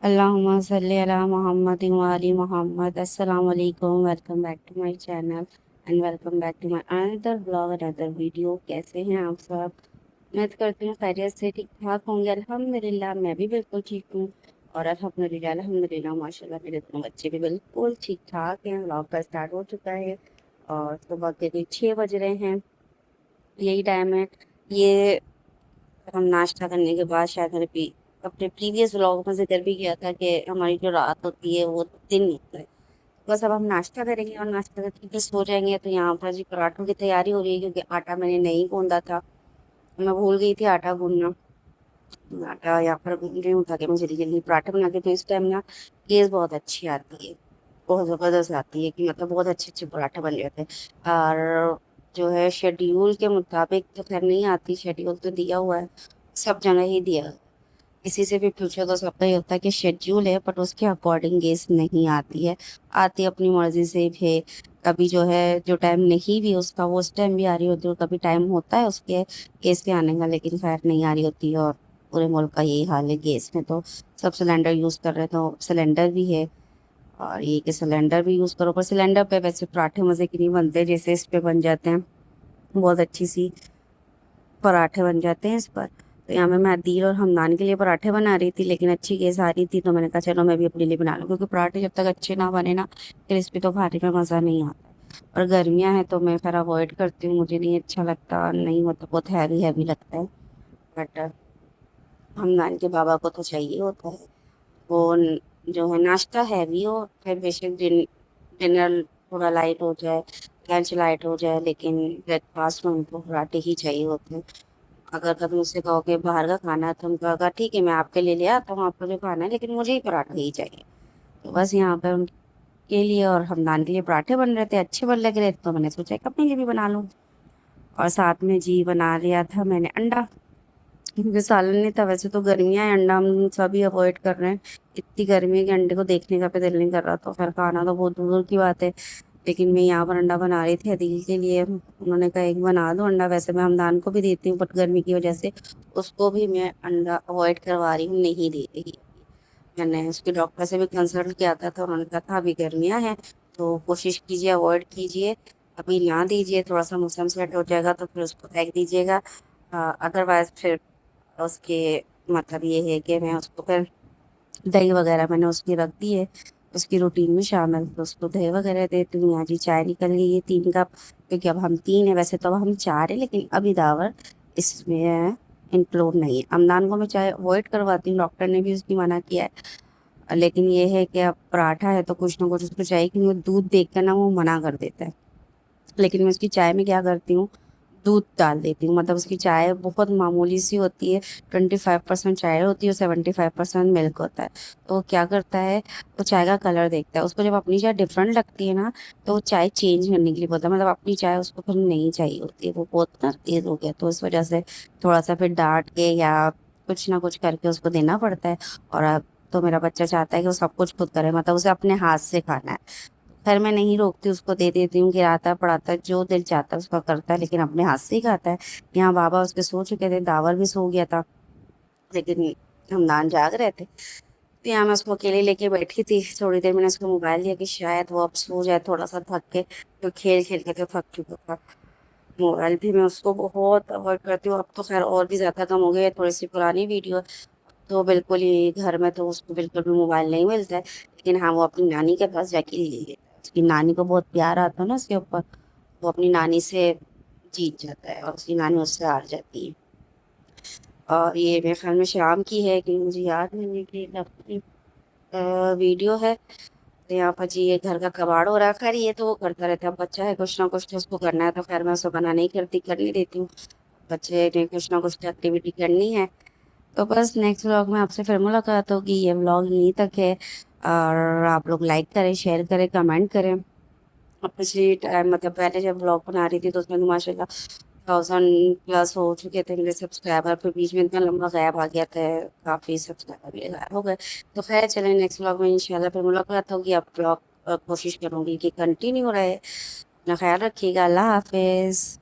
Allahumma salli ala Muhammadin wa ali Muhammad. Assalamu alaikum. Welcome back to my channel and welcome back to my another vlog, another video. कैसे हैं आप सब? उम्मीद करती हूँ खैरियत से ठीक ठाक होंगे। अल्हम्दुलिल्लाह मैं भी बिल्कुल ठीक हूँ। और अल्हम्दुलिल्लाह माशाल्लाह मेरे दोनों बच्चे भी बिल्कुल ठीक ठाक हैं। व्लॉग का स्टार्ट हो चुका है और सुबह के कोई 6 बज रहे हैं। यही टाइम है। ये हम नाश्ता करने के बाद शायद अपने प्रीवियस व्लॉग में जिक्र भी किया था कि हमारी जो रात होती है वो दिन होता है। बस अब हम नाश्ता करेंगे और नाश्ता करके फिर सो जाएंगे। तो यहाँ पर जी पराठों की तैयारी हो रही है क्योंकि आटा मैंने नहीं गूंदा था। मैं भूल गई थी आटा गूंदना। आटा यहाँ पर गूंद रही हूँ ताकि मैं जल्दी जल्दी पराठे बना के। तो इस टाइम ना केस बहुत अच्छी आती है, बहुत ज़बरदस्त आती है कि मतलब बहुत अच्छे अच्छे पराठे बन जाते हैं। और जो है शेड्यूल के मुताबिक तो खैर नहीं आती, शेड्यूल तो दिया हुआ है, सब जगह ही दिया है। किसी से भी पूछो तो सबका ये होता है कि शेड्यूल है बट उसके अकॉर्डिंग गेस नहीं आती है। आती अपनी मर्जी से भी है। कभी जो है जो टाइम नहीं भी उसका वो उस टाइम भी आ रही होती है, और कभी टाइम होता है उसके गैस के आने का लेकिन खैर नहीं आ रही होती है। और पूरे मुल्क का यही हाल है गैस में। तो सब सिलेंडर यूज़ कर रहे हैं, तो सिलेंडर भी है और ये कि सिलेंडर भी यूज़ करो। पर सिलेंडर पे वैसे पराठे मज़े के नहीं बनते जैसे इस पे बन जाते हैं। बहुत अच्छी सी पराठे बन जाते हैं इस पर। तो यहाँ मैं अदील और हमदान के लिए पराठे बना रही थी लेकिन अच्छी गैस आ रही थी, तो मैंने कहा चलो मैं भी अपने लिए बना लूँ, क्योंकि पराठे जब तक अच्छे ना बने ना क्रिस्पी तो खाने में मज़ा नहीं आता। और गर्मियाँ हैं तो मैं फिर अवॉइड करती हूँ, मुझे नहीं अच्छा लगता, नहीं होता, बहुत हैवी हैवी लगता है। बट हमदान के बाबा को तो चाहिए होता है वो जो है नाश्ता हैवी हो, फिर बेशक डिनर थोड़ा लाइट हो जाए, लंच लाइट हो जाए, लेकिन ब्रेकफास्ट में उनको पराठे ही चाहिए होते हैं। अगर कभी उससे कहो कि बाहर का खाना है तो हम कहा ठीक है मैं आपके लिए ले आता हूँ, आपको जो खाना है, लेकिन मुझे ही पराठा ही चाहिए। तो बस यहाँ पर उनके लिए और हमदान के लिए पराठे बन रहे थे, अच्छे बन लग रहे थे, तो मैंने सोचा कि अपने लिए भी बना लूँ। और साथ में जी बना लिया था मैंने अंडा, क्योंकि सालन नहीं था। वैसे तो गर्मियाँ हैं, अंडा हम सभी अवॉइड कर रहे हैं। इतनी गर्मी है कि अंडे को देखने का भी दिल नहीं कर रहा, तो फिर खाना तो बहुत दूर दूर की बात है। लेकिन मैं यहाँ पर अंडा बना रही थी अदील के लिए। उन्होंने कहा एक बना दो अंडा। वैसे मैं हमदान को भी देती हूँ बट गर्मी की वजह से उसको भी मैं अंडा अवॉइड करवा रही हूँ, नहीं दे रही। मैंने उसके डॉक्टर से भी कंसल्ट किया था, उन्होंने कहा था अभी गर्मियाँ हैं तो कोशिश कीजिए अवॉइड कीजिए, अभी ना दीजिए, थोड़ा सा मौसम सेट हो जाएगा तो फिर उसको फेंक दीजिएगा। अदरवाइज फिर उसके मतलब ये है कि मैं उसको फिर दही वगैरह मैंने उसकी रख दी है, उसकी रूटीन में शामिल, तो उसको दही वगैरह देती हूँ। यहाँ जी चाय निकल गई है 3 कप, क्योंकि अब हम 3 है, वैसे तो अब हम 4 है लेकिन अभी दावर इसमें इंक्लूड नहीं है। अमदान को मैं चाय अवॉइड करवाती हूँ, डॉक्टर ने भी उसकी मना किया है। लेकिन ये है कि अब पराठा है तो कुछ ना कुछ उसको चाहिए, क्योंकि वो दूध देख कर ना वो मना कर देता है। लेकिन मैं उसकी चाय में क्या करती हूँ, दूध डाल देती हूँ। मतलब उसकी चाय बहुत मामूली सी होती है, 25% चाय होती है और 75% मिल्क होता है। तो वो क्या करता है, वो चाय का कलर देखता है, उसको जब अपनी चाय डिफरेंट लगती है ना तो वो चाय चेंज करने के लिए बोलता है। मतलब अपनी चाय उसको फिर नहीं चाहिए होती है, वो बहुत ना तेज हो गया, तो इस वजह से थोड़ा सा फिर डांट के या कुछ ना कुछ करके उसको देना पड़ता है। और अब तो मेरा बच्चा चाहता है कि वो सब कुछ खुद करे, मतलब उसे अपने हाथ से खाना है। घर में नहीं रोकती, उसको दे देती हूँ, गिराता पढ़ाता जो दिल चाहता है उसका करता है, लेकिन अपने हाथ से ही खाता है। यहाँ बाबा उसके सो चुके थे, दावर भी सो गया था, लेकिन हमदान जाग रहे थे। तो यहाँ मैं उसको अकेले लेके बैठी थी, थोड़ी देर मैंने उसको मोबाइल दिया कि शायद वो अब सो जाए थोड़ा सा थक के, तो खेल खेल के तो थक चुका था। मोबाइल भी मैं उसको बहुत अवॉइड करती हूँ, अब तो खैर और भी ज़्यादा कम हो गई है। थोड़ी सी पुरानी वीडियो तो बिल्कुल ही घर में तो उसको बिल्कुल भी मोबाइल नहीं मिलता है, लेकिन हाँ वो अपनी नानी के पास जाके ले लेता है। उसकी नानी को बहुत प्यार आता है ना उसके ऊपर, वो अपनी नानी से जीत जाता है और उसकी नानी उससे हार जाती है। और ये मेरे ख्याल में शाम की है कि मुझे याद नहीं कि अपनी वीडियो है। तो यहाँ पर जी ये घर का कबाड़ हो रहा है। खैर ये तो वो करता रहता है, बच्चा है कुछ ना कुछ तो उसको करना है, तो खैर मैं उसको मना नहीं करती, करने देती हूँ। बच्चे ने कुछ ना कुछ एक्टिविटी करनी है। तो बस नेक्स्ट व्लॉग में आपसे फिर मुलाकात होगी। ये व्लॉग यहीं तक है, और आप लोग लाइक करें, शेयर करें, कमेंट करें। और पिछली टाइम मतलब पहले जब व्लॉग बना रही थी तो उसमें तो माशाल्लाह 1000+ हो चुके थे मेरे सब्सक्राइबर, फिर बीच में इतना लंबा गैप आ गया था, काफ़ी सब्सक्राइबर मेरे गायब हो गए। तो खैर चलें नेक्स्ट व्लॉग में इंशाल्लाह फिर मुलाकात होगी। अब व्लॉग कोशिश करूँगी कि कंटिन्यू रहे। अपना ख्याल रखिएगा। अल्लाह हाफिज़।